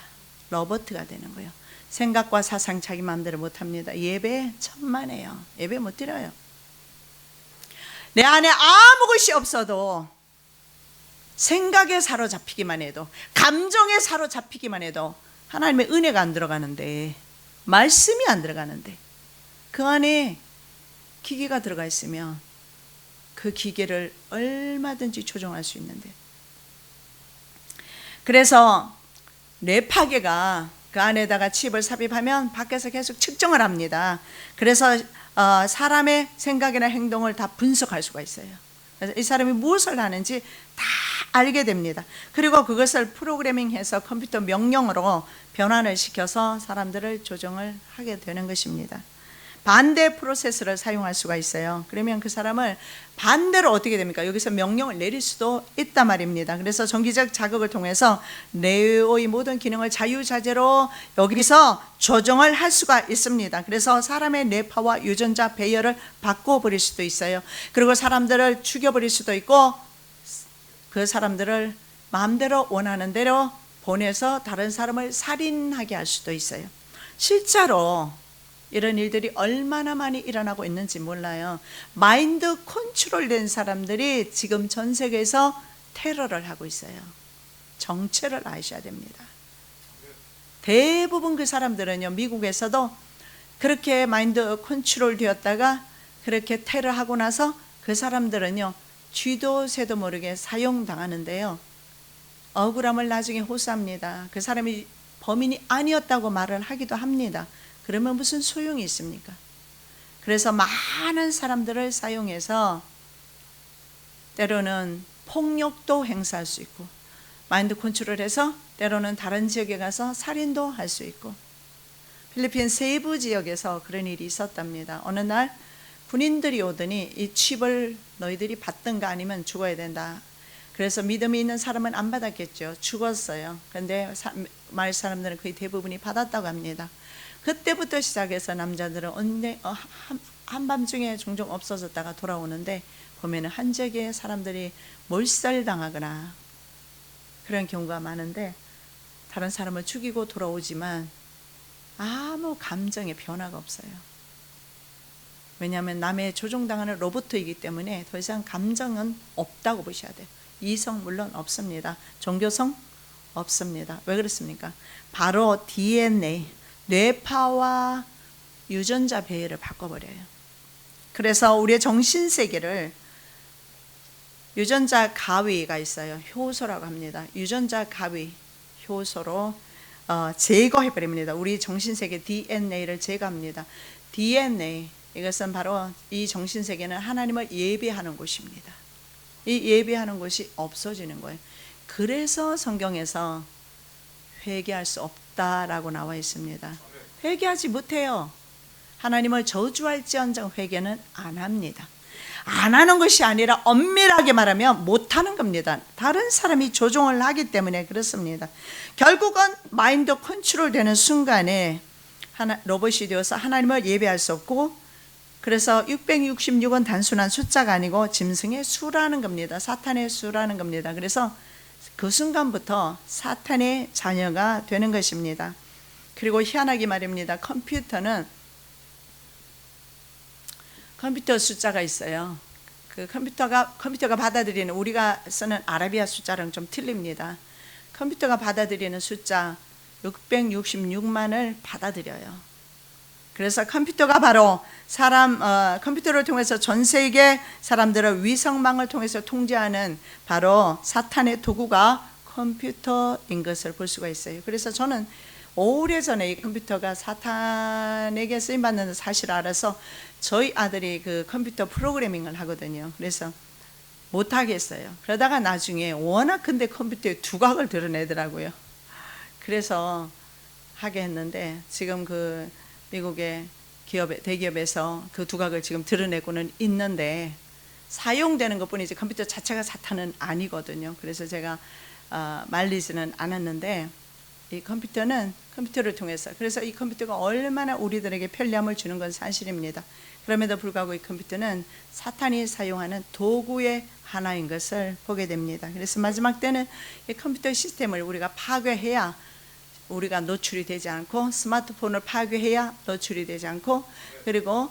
로봇가 되는 거예요. 생각과 사상 자기 마음대로 못합니다. 예배 천만에요. 예배 못 드려요. 내 안에 아무 것이 없어도 생각에 사로잡히기만 해도 감정에 사로잡히기만 해도 하나님의 은혜가 안 들어가는데 말씀이 안 들어가는데 그 안에 기계가 들어가 있으면 그 기계를 얼마든지 조종할 수 있는데, 그래서 뇌파계가 그 안에다가 칩을 삽입하면 밖에서 계속 측정을 합니다. 그래서 사람의 생각이나 행동을 다 분석할 수가 있어요. 그래서 이 사람이 무엇을 하는지 다 알게 됩니다. 그리고 그것을 프로그래밍해서 컴퓨터 명령으로 변환을 시켜서 사람들을 조정을 하게 되는 것입니다. 반대 프로세스를 사용할 수가 있어요. 그러면 그 사람을 반대로 어떻게 됩니까? 여기서 명령을 내릴 수도 있단 말입니다. 그래서 정기적 자극을 통해서 뇌의 모든 기능을 자유자재로 여기서 조정을 할 수가 있습니다. 그래서 사람의 뇌파와 유전자 배열을 바꿔버릴 수도 있어요. 그리고 사람들을 죽여버릴 수도 있고 그 사람들을 마음대로 원하는 대로 보내서 다른 사람을 살인하게 할 수도 있어요. 실제로 이런 일들이 얼마나 많이 일어나고 있는지 몰라요. 마인드 컨트롤 된 사람들이 지금 전 세계에서 테러를 하고 있어요. 정체를 아셔야 됩니다. 대부분 그 사람들은요, 미국에서도 그렇게 마인드 컨트롤 되었다가 그렇게 테러하고 나서 그 사람들은요, 쥐도 새도 모르게 사용당하는데요, 억울함을 나중에 호소합니다. 그 사람이 범인이 아니었다고 말을 하기도 합니다. 그러면 무슨 소용이 있습니까? 그래서 많은 사람들을 사용해서 때로는 폭력도 행사할 수 있고 마인드 컨트롤해서 때로는 다른 지역에 가서 살인도 할 수 있고, 필리핀 세부 지역에서 그런 일이 있었답니다. 어느 날 군인들이 오더니 이 칩을 너희들이 받든가 아니면 죽어야 된다. 그래서 믿음이 있는 사람은 안 받았겠죠. 죽었어요. 그런데 마을 사람들은 거의 대부분이 받았다고 합니다. 그때부터 시작해서 남자들은 한밤중에 종종 없어졌다가 돌아오는데 보면은 한적에 사람들이 몰살당하거나 그런 경우가 많은데 다른 사람을 죽이고 돌아오지만 아무 감정의 변화가 없어요. 왜냐하면 남의 조종당하는 로봇이기 때문에 더 이상 감정은 없다고 보셔야 돼요. 이성 물론 없습니다. 종교성 없습니다. 왜 그렇습니까? 바로 DNA, 뇌파와 유전자 배열을 바꿔버려요. 그래서 우리의 정신세계를 유전자 가위가 있어요. 효소라고 합니다. 유전자 가위, 효소로 제거해버립니다. 우리 정신세계 DNA를 제거합니다. DNA, 이것은 바로 이 정신세계는 하나님을 예배하는 곳입니다. 이 예배하는 곳이 없어지는 거예요. 그래서 성경에서 회개할 수 없다라고 나와 있습니다. 회개하지 못해요. 하나님을 저주할지언정 회개는 안 합니다. 안 하는 것이 아니라 엄밀하게 말하면 못하는 겁니다. 다른 사람이 조종을 하기 때문에 그렇습니다. 결국은 마인드 컨트롤 되는 순간에 로봇이 되어서 하나님을 예배할 수 없고, 그래서 666은 단순한 숫자가 아니고 짐승의 수라는 겁니다. 사탄의 수라는 겁니다. 그래서 그 순간부터 사탄의 자녀가 되는 것입니다. 그리고 희한하게 말입니다. 컴퓨터 숫자가 있어요. 그 컴퓨터가 받아들이는, 우리가 쓰는 아라비아 숫자랑 좀 틀립니다. 컴퓨터가 받아들이는 숫자 666만을 받아들여요. 그래서 컴퓨터가 바로 컴퓨터를 통해서 전 세계 사람들을 위성망을 통해서 통제하는 바로 사탄의 도구가 컴퓨터인 것을 볼 수가 있어요. 그래서 저는 오래전에 이 컴퓨터가 사탄에게 쓰임받는 사실을 알아서 저희 아들이 그 컴퓨터 프로그래밍을 하거든요. 그래서 못하겠어요. 그러다가 나중에 워낙 근데 컴퓨터에 두각을 드러내더라고요. 그래서 하게 했는데 지금 그 미국의 대기업에서 그 두각을 지금 드러내고는 있는데 사용되는 것뿐이지 컴퓨터 자체가 사탄은 아니거든요. 그래서 제가 말리지는 않았는데 이 컴퓨터를 통해서, 그래서 이 컴퓨터가 얼마나 우리들에게 편리함을 주는 건 사실입니다. 그럼에도 불구하고 이 컴퓨터는 사탄이 사용하는 도구의 하나인 것을 보게 됩니다. 그래서 마지막 때는 이 컴퓨터 시스템을 우리가 파괴해야 우리가 노출이 되지 않고, 스마트폰을 파괴해야 노출이 되지 않고, 그리고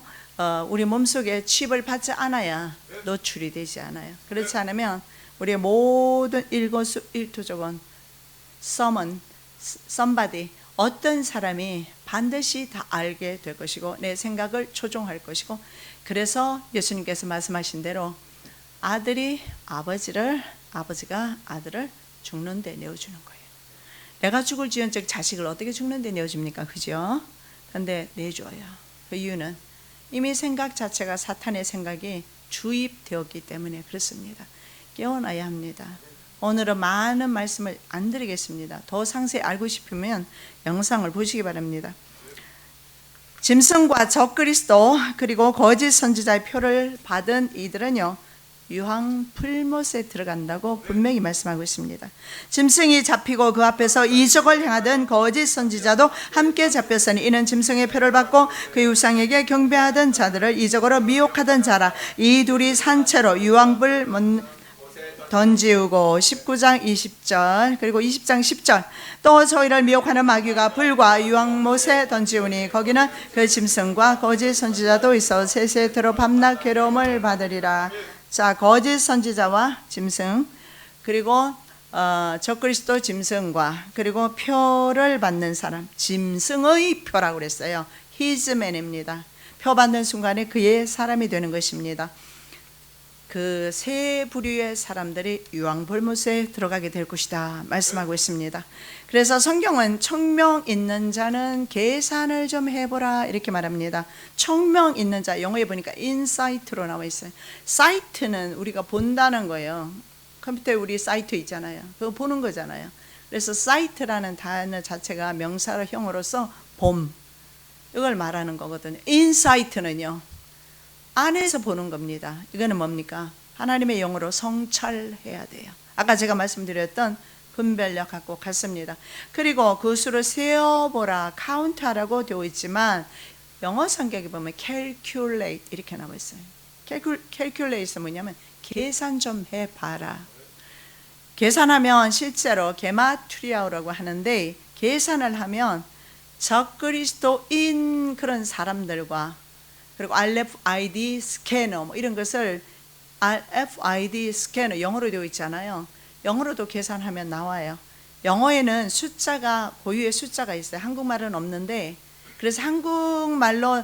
우리 몸속에 칩을 받지 않아야 노출이 되지 않아요. 그렇지 않으면 우리의 모든 일거수일투족은 somebody, 어떤 사람이 반드시 다 알게 될 것이고 내 생각을 조종할 것이고, 그래서 예수님께서 말씀하신 대로 아버지가 아들을 죽는 데 내어주는 거예요. 내가 죽을지언정 자식을 어떻게 죽는 데 내어줍니까? 그죠? 근데 내줘요. 그 이유는 이미 생각 자체가 사탄의 생각이 주입되었기 때문에 그렇습니다. 깨어나야 합니다. 오늘은 많은 말씀을 안 드리겠습니다. 더 상세히 알고 싶으면 영상을 보시기 바랍니다. 짐승과 적그리스도 그리고 거짓 선지자의 표를 받은 이들은요, 유황 풀못에 들어간다고 분명히 말씀하고 있습니다. 짐승이 잡히고 그 앞에서 이적을 행하던 거짓 선지자도 함께 잡혔으니 이는 짐승의 표를 받고 그 우상에게 경배하던 자들을 이적으로 미혹하던 자라. 이 둘이 산채로 유황불 던지우고. 19장 20절 그리고 20장 10절 또 저희를 미혹하는 마귀가 불과 유황못에 던지우니 거기는 그 짐승과 거짓 선지자도 있어 세세토록 밤낮 괴로움을 받으리라. 자, 거짓 선지자와 짐승, 그리고 적그리스도 짐승과, 그리고 표를 받는 사람, 짐승의 표라고 그랬어요. His man입니다. 표 받는 순간에 그의 사람이 되는 것입니다. 그 세 부류의 사람들이 유황불못에 들어가게 될 것이다 말씀하고 있습니다. 그래서 성경은 청명 있는 자는 계산을 좀 해보라 이렇게 말합니다. 청명 있는 자, 영어에 보니까 인사이트로 나와 있어요. 사이트는 우리가 본다는 거예요. 컴퓨터에 우리 사이트 있잖아요. 그거 보는 거잖아요. 그래서 사이트라는 단어 자체가 명사형으로서 봄, 이걸 말하는 거거든요. 인사이트는요, 안에서 보는 겁니다. 이거는 뭡니까? 하나님의 영으로 성찰해야 돼요. 아까 제가 말씀드렸던 분별력 갖고 같습니다. 그리고 그 수를 세어보라, 카운트하라고 되어 있지만 영어 성경에 보면 calculate 이렇게 나와 있어요. calculate은 뭐냐면 계산 좀 해봐라. 계산하면 실제로 게마트리아라고 하는데, 계산을 하면 적그리스도인 그런 사람들과, 그리고 RFID 스캐너 뭐 이런 것을, RFID 스캐너 영어로 되어 있잖아요. 영어로도 계산하면 나와요. 영어에는 숫자가, 고유의 숫자가 있어요. 한국말은 없는데, 그래서 한국말로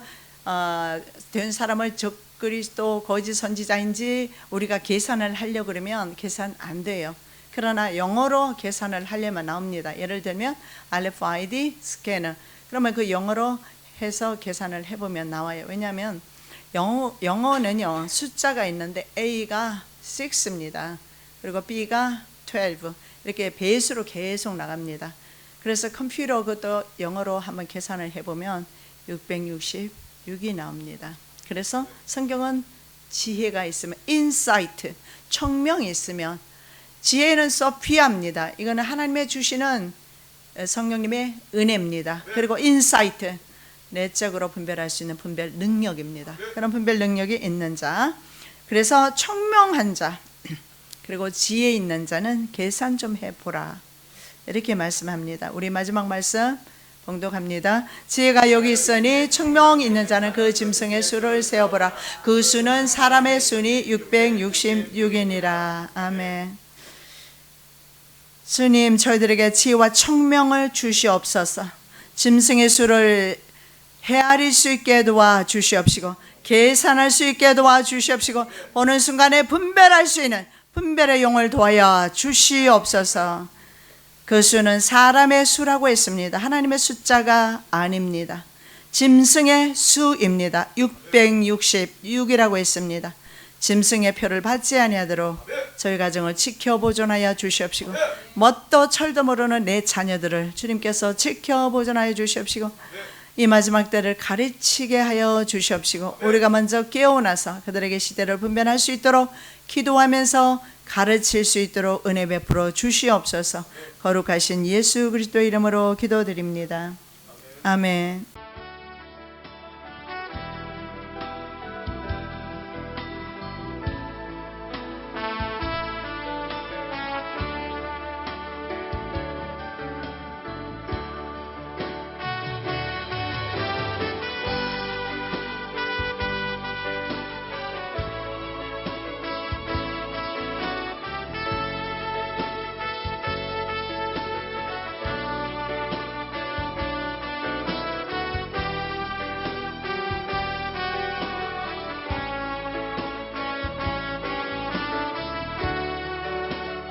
된 사람을 적그리스도 거짓 선지자인지 우리가 계산을 하려고 그러면 계산 안 돼요. 그러나 영어로 계산을 하려면 나옵니다. 예를 들면 RFID 스캐너, 그러면 그 영어로 해서 계산을 해보면 나와요. 왜냐하면 영어는요 숫자가 있는데 A가 6입니다. 그리고 B가 12, 이렇게 배수로 계속 나갑니다. 그래서 컴퓨터 그것도 영어로 한번 계산을 해보면 666이 나옵니다. 그래서 성경은 지혜가 있으면, 인사이트, 청명이 있으면, 지혜는 소피아입니다. 이거는 하나님의 주시는 성령님의 은혜입니다. 그리고 인사이트, 내적으로 분별할 수 있는 분별 능력입니다. 그런 분별 능력이 있는 자, 그래서 청명한 자, 그리고 지혜 있는 자는 계산 좀 해보라, 이렇게 말씀합니다. 우리 마지막 말씀 봉독합니다. 지혜가 여기 있으니 청명 있는 자는 그 짐승의 수를 세어보라. 그 수는 사람의 수니 666이니라. 아멘. 주님, 저희들에게 지혜와 청명을 주시옵소서. 짐승의 수를 헤아릴 수 있게 도와주시옵시고, 계산할 수 있게 도와주시옵시고, 보는 순간에 분별할 수 있는 분별의 영을 도와여 주시옵소서. 그 수는 사람의 수라고 했습니다. 하나님의 숫자가 아닙니다. 짐승의 수입니다. 666이라고 했습니다. 짐승의 표를 받지 아니하도록 저희 가정을 지켜 보존하여 주시옵시고, 뭣도 철도 모르는 내 자녀들을 주님께서 지켜 보존하여 주시옵시고, 이 마지막 때를 가르치게 하여 주시옵시고, 우리가 먼저 깨어나서 그들에게 시대를 분별할 수 있도록 기도하면서 가르칠 수 있도록 은혜 베풀어 주시옵소서. 거룩하신 예수 그리스도의 이름으로 기도드립니다. 아멘.